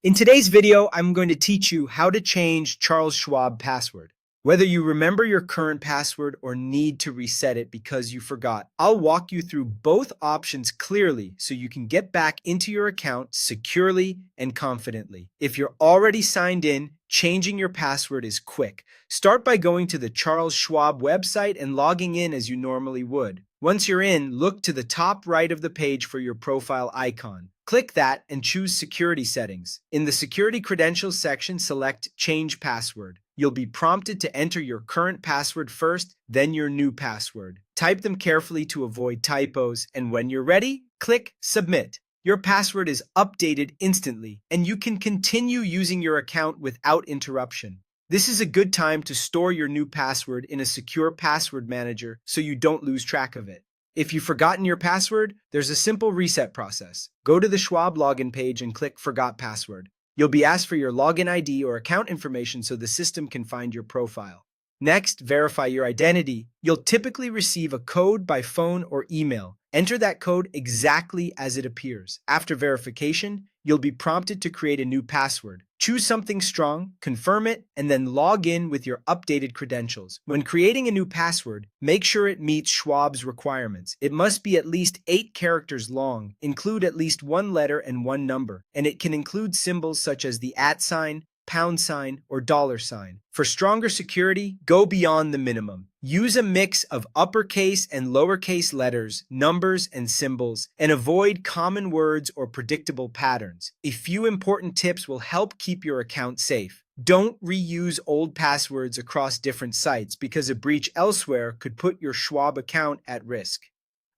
In today's video, I'm going to teach you how to change Charles Schwab password. Whether you remember your current password or need to reset it because you forgot, I'll walk you through both options clearly so you can get back into your account securely and confidently. If you're already signed in, changing your password is quick. Start by going to the Charles Schwab website and logging in as you normally would. Once you're in, look to the top right of the page for your profile icon. Click that and choose Security Settings. In the Security Credentials section, select Change Password. You'll be prompted to enter your current password first, then your new password. Type them carefully to avoid typos, and when you're ready, click Submit. Your password is updated instantly, and you can continue using your account without interruption. This is a good time to store your new password in a secure password manager so you don't lose track of it. If you've forgotten your password, there's a simple reset process. Go to the Schwab login page and click Forgot Password. You'll be asked for your login ID or account information so the system can find your profile. Next, verify your identity. You'll typically receive a code by phone or email. Enter that code exactly as it appears. After verification, you'll be prompted to create a new password. Choose something strong, confirm it, and then log in with your updated credentials. When creating a new password, make sure it meets Schwab's requirements. It must be at least 8 characters long, include at least one letter and one number, and it can include symbols such as the @sign, £, or $sign. For stronger security, go beyond the minimum. Use a mix of uppercase and lowercase letters, numbers, and symbols, and avoid common words or predictable patterns. A few important tips will help keep your account safe. Don't reuse old passwords across different sites because a breach elsewhere could put your Schwab account at risk.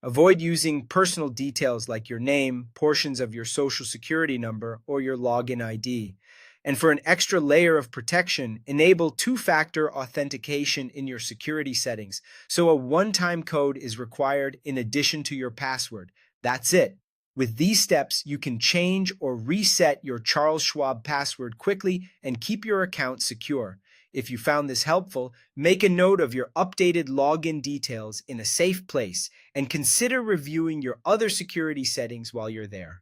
Avoid using personal details like your name, portions of your social security number, or your login ID. And for an extra layer of protection, enable two-factor authentication in your security settings, so a one-time code is required in addition to your password. That's it. With these steps, you can change or reset your Charles Schwab password quickly and keep your account secure. If you found this helpful, make a note of your updated login details in a safe place and consider reviewing your other security settings while you're there.